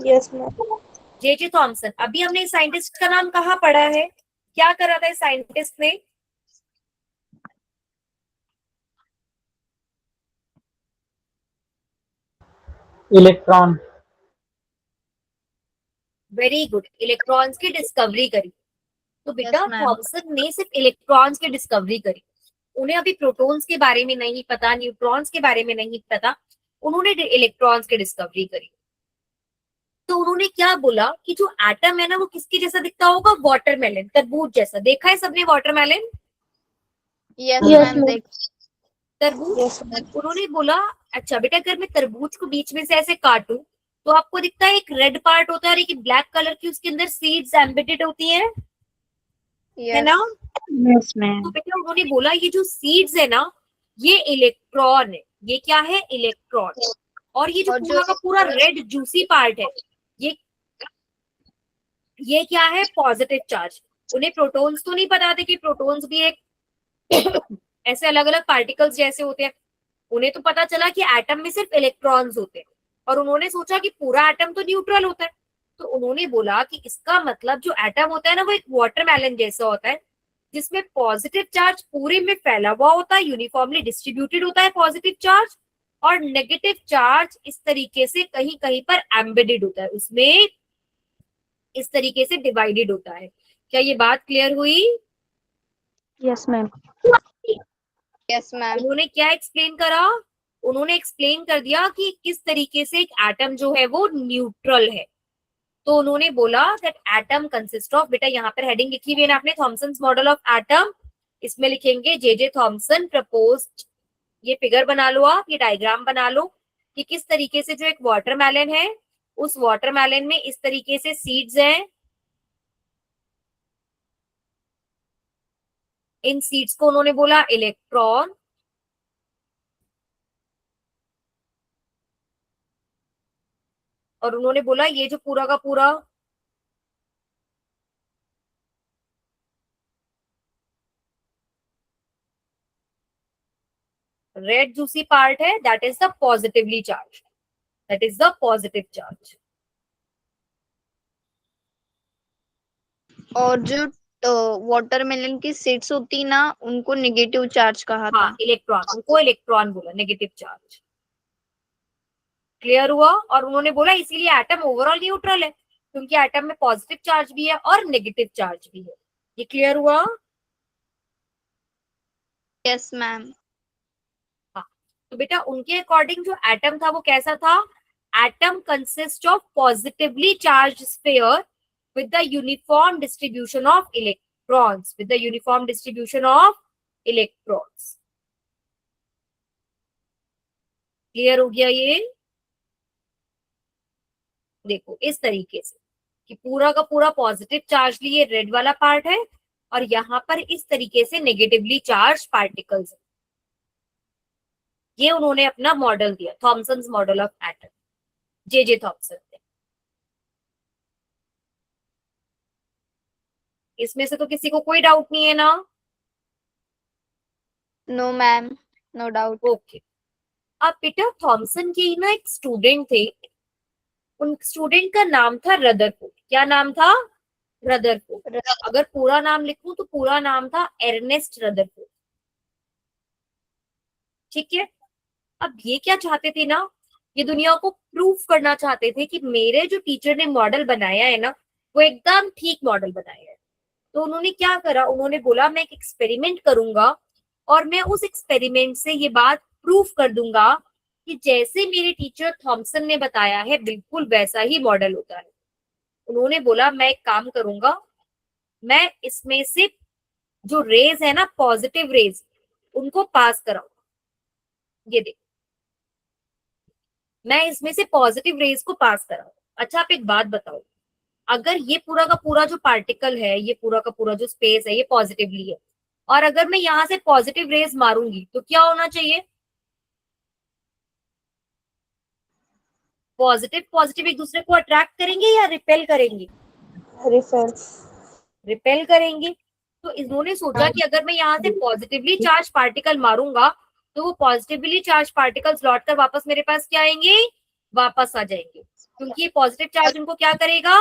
Yes ma'am. J Thomson. अभी हमने इस साइंटिस्ट का नाम कहाँ पढ़ा है, क्या करा था इस साइंटिस्ट ने? Electron. वेरी गुड, इलेक्ट्रॉन्स की डिस्कवरी करी। तो बेटा Yes, ma'am. थॉमसन ने सिर्फ इलेक्ट्रॉन्स की डिस्कवरी करी, उन्हें अभी प्रोटॉन्स के बारे में नहीं पता, न्यूट्रॉन्स के बारे में नहीं पता, उन्होंने इलेक्ट्रॉन्स की डिस्कवरी करी। तो उन्होंने क्या बोला कि जो एटम है ना वो किसके जैसा दिखता होगा, वाटरमेलन, तरबूज जैसा। देखा है सबने watermelon, Yes, Yes, ma'am. ma'am. तरबूज? Yes ma'am. उन्होंने बोला अच्छा बेटा अगर मैं तरबूज को बीच में से ऐसे काटूं तो आपको दिखता है एक रेड पार्ट होता है और एक ब्लैक कलर की उसके अंदर सीड्स एम्बेडेड होती है Yes. ना? यस तो मैम। बेटा उन्होंने बोला ये जो सीड्स है ना ये इलेक्ट्रॉन है। ये क्या है, इलेक्ट्रॉन। और ये जो और पूरा का पूरा रेड जूसी पार्ट है ये क्या है, पॉजिटिव चार्ज। उन्हें प्रोटॉन्स तो नहीं पता थे कि प्रोटॉन्स भी एक ऐसे अलग अलग पार्टिकल्स जैसे होते हैं। उन्हें तो पता चला कि एटम में सिर्फ इलेक्ट्रॉन्स होते हैं, और उन्होंने सोचा कि पूरा एटम तो न्यूट्रल होता है। तो उन्होंने बोला कि इसका मतलब जो एटम होता है ना वो एक वाटरमेलन जैसा होता है, जिसमें पॉजिटिव चार्ज पूरे में फैला हुआ होता है, यूनिफॉर्मली डिस्ट्रीब्यूटेड होता है पॉजिटिव चार्ज, और नेगेटिव चार्ज इस तरीके से कहीं कहीं पर एम्बेडेड होता है, उसमें इस तरीके से डिवाइडेड होता है। क्या ये बात क्लियर हुई? Yes ma'am. Yes, ma'am. उन्होंने क्या एक्सप्लेन करा, उन्होंने एक्सप्लेन कर दिया कि किस तरीके से एक एटम जो है वो न्यूट्रल है। तो उन्होंने बोला दैट एटम कंसिस्ट ऑफ, बेटा यहाँ पर हेडिंग लिखी हुई है ना आपने, थॉमसन्स मॉडल ऑफ एटम। इसमें लिखेंगे जे थॉमसन प्रपोज्ड, ये फिगर बना लो आप, ये डायग्राम बना लो कि किस तरीके से जो एक वाटरमेलन है उस वाटरमेलन में इस तरीके से सीड्स हैं। इन सीड्स को उन्होंने बोला इलेक्ट्रॉन, और उन्होंने बोला ये जो पूरा का पूरा रेड जूसी पार्ट है that is the positively charge, that is the positive charge. और जो वाटरमेलन की सीड्स होती ना उनको नेगेटिव चार्ज कहा हाँ था। इलेक्ट्रॉन, उनको इलेक्ट्रॉन बोला, नेगेटिव चार्ज। क्लियर हुआ? और उन्होंने बोला इसीलिए एटम ओवरऑल न्यूट्रल है, क्योंकि एटम में पॉजिटिव चार्ज भी है और नेगेटिव चार्ज भी है। ये क्लियर हुआ? Yes, ma'am. हाँ, तो बेटा उनके अकॉर्डिंग जो एटम था वो कैसा था, atom consist of positively charge sphere with the uniform distribution of electrons, with the uniform distribution of electrons। Clear हो गया ये? देखो इस तरीके से कि पूरा का पूरा पॉजिटिव चार्ज लिए रेड वाला पार्ट है, और यहाँ पर इस तरीके से नेगेटिवली चार्ज पार्टिकल्स है। ये उन्होंने अपना मॉडल दिया, Thomson's model of atom, J Thomson ने। इसमें से तो किसी को कोई डाउट नहीं है ना? No, ma'am. No doubt. Okay. अब पीटर थॉमसन के ही ना एक स्टूडेंट थे, उन स्टूडेंट का नाम था रदरफोर्ड। क्या नाम था? रदरफोर्ड। अगर पूरा नाम लिखूं तो पूरा नाम था एर्नेस्ट रदरफोर्ड। ठीक है। अब ये क्या चाहते थे ना, ये दुनिया को प्रूफ करना चाहते थे कि मेरे जो टीचर ने मॉडल बनाया है ना वो एकदम ठीक मॉडल बनाया है। तो उन्होंने क्या करा, उन्होंने बोला मैं एक एक्सपेरिमेंट करूंगा और मैं उस एक्सपेरिमेंट से ये बात प्रूफ कर दूंगा कि जैसे मेरे टीचर थॉमसन ने बताया है बिल्कुल वैसा ही मॉडल होता है। उन्होंने बोला मैं एक काम करूंगा, मैं इसमें से जो रेज है ना, पॉजिटिव रेज, उनको पास कराऊंगा। ये देख, मैं इसमें से पॉजिटिव रेज को पास कराऊंगा। अच्छा आप एक बात बताओ, अगर ये पूरा का पूरा जो पार्टिकल है, ये पूरा का पूरा जो स्पेस है, ये पॉजिटिवली है, और अगर मैं यहां से पॉजिटिव रेज मारूंगी तो क्या होना चाहिए? पॉजिटिव पॉजिटिव एक दूसरे को अट्रैक्ट करेंगे या रिपेल करेंगे? रिपेल करेंगे। तो इन्होंने सोचा कि अगर मैं यहाँ से पॉजिटिवली चार्ज पार्टिकल मारूंगा तो वो पॉजिटिवली चार्ज पार्टिकल्स लौट कर वापस मेरे पास क्या आएंगे? वापस आ जाएंगे, क्योंकि ये पॉजिटिव चार्ज उनको क्या करेगा?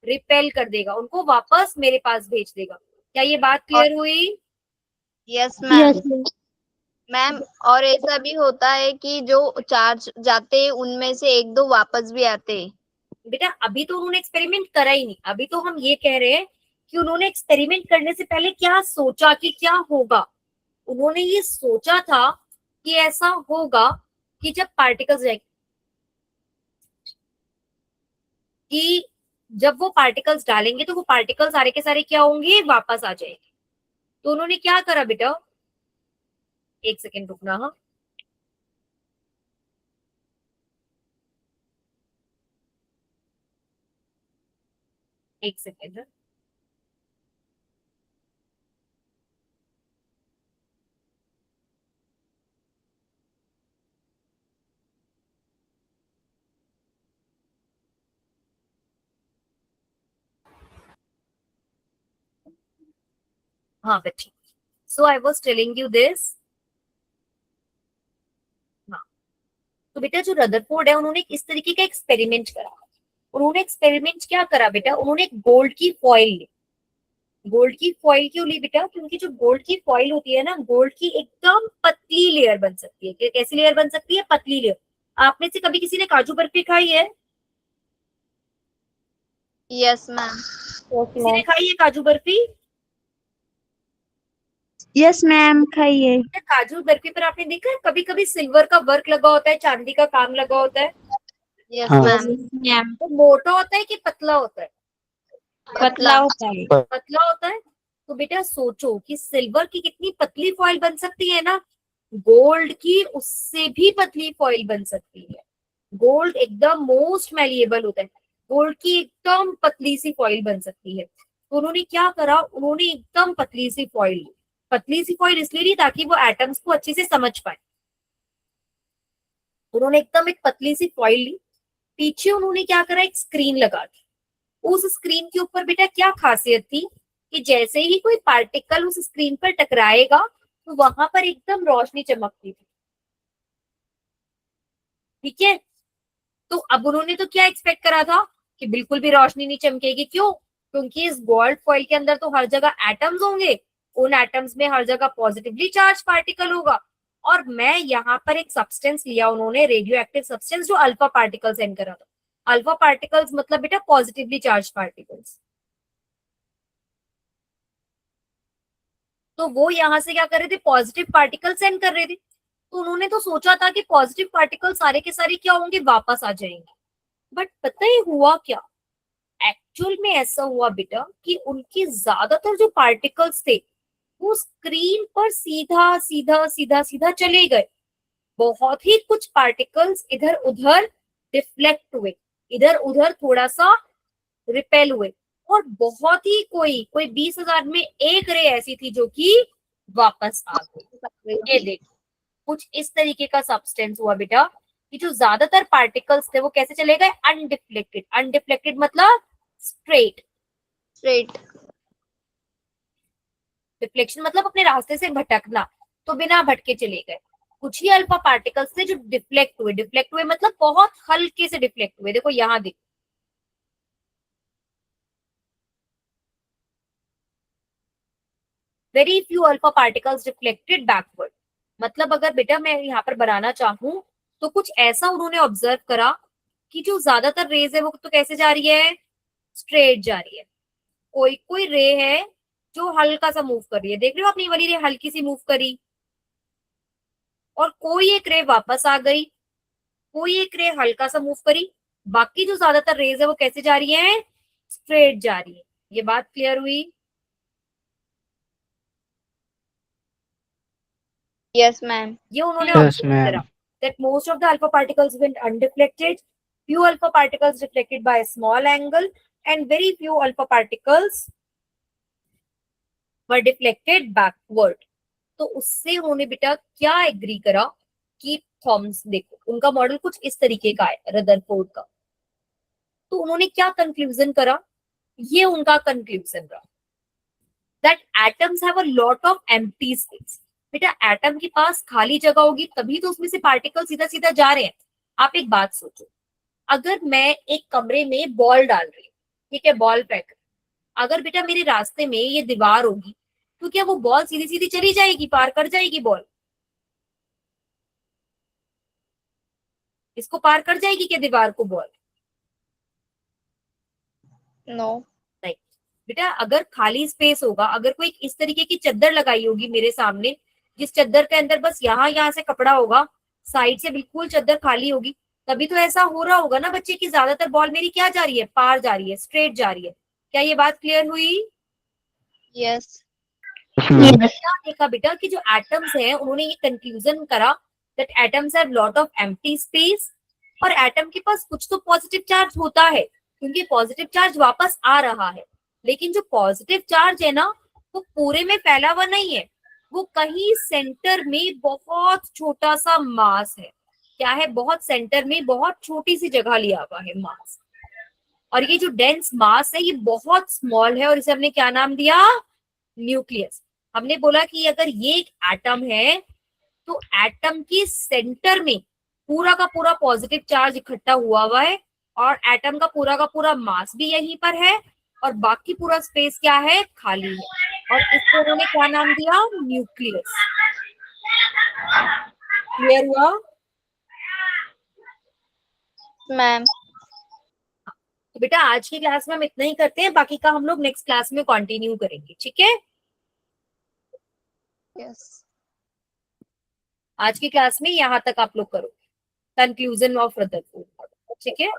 रिपेल कर देगा, उनको वापस मेरे पास भेज देगा। क्या ये बात क्लियर हुई? Yes ma'am. मैम और ऐसा भी होता है कि जो चार्ज जाते हैं उनमें से एक दो वापस भी आते हैं। बेटा अभी तो उन्होंने एक्सपेरिमेंट करा ही नहीं, अभी तो हम ये कह रहे हैं कि उन्होंने एक्सपेरिमेंट करने से पहले क्या सोचा कि क्या होगा। उन्होंने ये सोचा था कि ऐसा होगा कि जब पार्टिकल्स जाएंगे, कि जब वो पार्टिकल्स डालेंगे तो वो पार्टिकल्स सारे के सारे क्या होंगे? वापस आ जाएंगे। तो उन्होंने क्या करा बेटा, एक सेकेंड रुकना। हाँ एक सेकेंड। हाँ बच्ची, so I was telling you this. हाँ, तो बेटा जो रदरफोर्ड है उन्होंने इस तरीके का एक्सपेरिमेंट करा। उन्होंने एक्सपेरिमेंट क्या करा बेटा, उन्होंने एक गोल्ड की फॉइल ली। गोल्ड की फॉइल क्यों ली बेटा? क्योंकि जो गोल्ड की फॉइल होती है ना, गोल्ड की एकदम पतली लेयर बन सकती है। कैसी लेयर बन सकती है? पतली लेयर। आप में से कभी किसी ने काजू बर्फी खाई है? Yes ma'am. किसी ने खाई है काजू बर्फी? यस मैम खाइए। क्या काजू बर्फी पर आपने देखा है कभी कभी सिल्वर का वर्क लगा होता है, चांदी का काम लगा होता है? यस हाँ। मैम। वो मोटा होता है कि पतला होता है? पतला होता है। पतला होता है। तो बेटा सोचो कि सिल्वर की कितनी पतली फॉइल बन सकती है ना, गोल्ड की उससे भी पतली फॉइल बन सकती है। गोल्ड एकदम मोस्ट मैलिएबल होता है, गोल्ड की एकदम पतली सी फॉइल बन सकती है। तो उन्होंने क्या करा, उन्होंने एकदम पतली सी फॉइल ली। पतली सी फॉइल इसलिए ली ताकि वो एटम्स को अच्छे से समझ पाए। उन्होंने एकदम एक पतली सी फॉइल ली, पीछे उन्होंने क्या करा, एक स्क्रीन लगा दी। उस स्क्रीन के ऊपर बेटा क्या खासियत थी कि जैसे ही कोई पार्टिकल उस स्क्रीन पर टकराएगा तो वहां पर एकदम रोशनी चमकती थी। ठीक है, तो अब उन्होंने तो क्या एक्सपेक्ट करा था कि बिल्कुल भी रोशनी नहीं चमकेगी। क्यों? क्योंकि इस गोल्ड फॉइल के अंदर तो हर जगह एटम्स होंगे, उन एटम्स में हर जगह पॉजिटिवली चार्ज पार्टिकल होगा। और मैं यहाँ पर एक सब्सटेंस लिया उन्होंने, रेडियो एक्टिव सब्सटेंस, जो अल्फा पार्टिकल सेंड करा था। अल्फा पार्टिकल्स मतलब बेटा पॉजिटिवली चार्ज पार्टिकल्स। तो वो यहाँ से क्या कर रहे थे, पॉजिटिव पार्टिकल सेंड कर रहे थे। तो उन्होंने तो सोचा था कि पॉजिटिव पार्टिकल सारे के सारे क्या होंगे, वापस आ जाएंगे। बट पता है हुआ क्या? एक्चुअल में ऐसा हुआ बेटा कि उनके ज्यादातर जो पार्टिकल्स थे वो स्क्रीन पर सीधा सीधा सीधा सीधा चले गए। बहुत ही कुछ पार्टिकल्स इधर उधर डिफ्लेक्ट हुए, इधर उधर थोड़ा सा रिपेल हुए, और बहुत ही कोई कोई 20,000 में एक रे ऐसी थी जो कि वापस आ गई। ये देख, कुछ इस तरीके का सब्सटेंस हुआ बेटा कि जो ज्यादातर पार्टिकल्स थे वो कैसे चले गए, अनडिफ्लेक्टेड। अनडिफ्लेक्टेड मतलब स्ट्रेट, स्ट्रेट। डिफ्लेक्शन मतलब अपने रास्ते से भटकना, तो बिना भटके चले गए। कुछ ही अल्फा पार्टिकल्स थे जो डिफ्लेक्ट हुए। डिफ्लेक्ट हुए मतलब बहुत हल्के से डिफ्लेक्ट हुए। देखो यहां देखो, very few alpha particles deflected backward. मतलब अगर बेटा मैं यहाँ पर बनाना चाहूं तो कुछ ऐसा उन्होंने ऑब्जर्व करा कि जो ज्यादातर रेज है वो तो कैसे जा रही है, स्ट्रेट जा रही है। कोई कोई रे है जो हल्का सा मूव कर रही है, देख रहे हो अपनी वाली रे हल्की सी मूव करी, और कोई एक रे वापस आ गई, कोई एक रे हल्का सा मूव करी। बाकी जो ज्यादातर रेज है वो कैसे जा रही है, स्ट्रेट जा रही है। ये बात क्लियर हुई? Yes ma'am. ये उन्होंने Yes, ऑब्जर्व ma'am. करा that most of the alpha particles went undeflected, few alpha particles reflected by a small angle, and very few alpha particles were deflected backward. तो उससे उन्होंने बेटा क्या एग्री करा कि थॉम्स, देखो उनका मॉडल कुछ इस तरीके का है रदरफोर्ड का, तो उन्होंने क्या कंक्लूजन करा, ये उनका कंक्लूजन रहा that atoms have a lot of empty space. बेटा एटम के पास खाली जगह होगी तभी तो उसमें से पार्टिकल सीधा सीधा जा रहे हैं। आप एक बात सोचो, अगर मैं एक कमरे में बॉल डाल रही हूँ, ठीक है, बॉल फेंक, अगर बेटा मेरे रास्ते में ये दीवार होगी तो क्या वो बॉल सीधी सीधी चली जाएगी, पार कर जाएगी बॉल? इसको पार कर जाएगी क्या दीवार को बॉल? नो। नहीं बेटा, अगर खाली स्पेस होगा, अगर कोई इस तरीके की चद्दर लगाई होगी मेरे सामने, जिस चद्दर के अंदर बस यहाँ से कपड़ा होगा, साइड से बिल्कुल चद्दर खाली होगी, तभी तो ऐसा हो रहा होगा ना बच्चे की ज्यादातर बॉल मेरी क्या जा रही है, पार जा रही है, स्ट्रेट जा रही है। क्या ये बात क्लियर हुई? यस। Yes, ma'am. क्या देखा बेटा कि जो एटम्स हैं उन्होंने ये कंक्लूजन करा that atoms have lot of empty space, और एटम के पास कुछ तो पॉजिटिव चार्ज होता है क्योंकि पॉजिटिव चार्ज वापस आ रहा है, लेकिन जो पॉजिटिव चार्ज है ना वो पूरे में फैला हुआ नहीं है, वो कहीं सेंटर में बहुत छोटा सा मास है। क्या है, बहुत सेंटर में बहुत छोटी सी जगह लिया हुआ है मास, और ये जो डेंस मास है ये बहुत स्मॉल है, और इसे हमने क्या नाम दिया, न्यूक्लियस। हमने बोला कि अगर ये एक एटम है तो एटम के सेंटर में पूरा का पूरा पॉजिटिव चार्ज इकट्ठा हुआ है, और एटम का पूरा मास भी यहीं पर है, और बाकी पूरा स्पेस क्या है, खाली है, और इसको उन्होंने क्या नाम दिया, न्यूक्लियस। क्लियर हुआ? मैम। तो बेटा आज की क्लास में हम इतना ही करते हैं, बाकी का हम लोग नेक्स्ट क्लास में कंटिन्यू करेंगे, ठीक है? यस। आज की क्लास में यहाँ तक आप लोग करो, कंक्लूजन ऑफ रदरफोर्ड, ठीक है?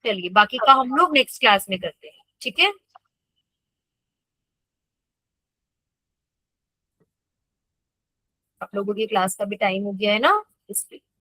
चलिए बाकी का हम लोग नेक्स्ट क्लास में करते हैं, ठीक है? आप लोगों की क्लास का भी टाइम हो गया है ना, इसलिए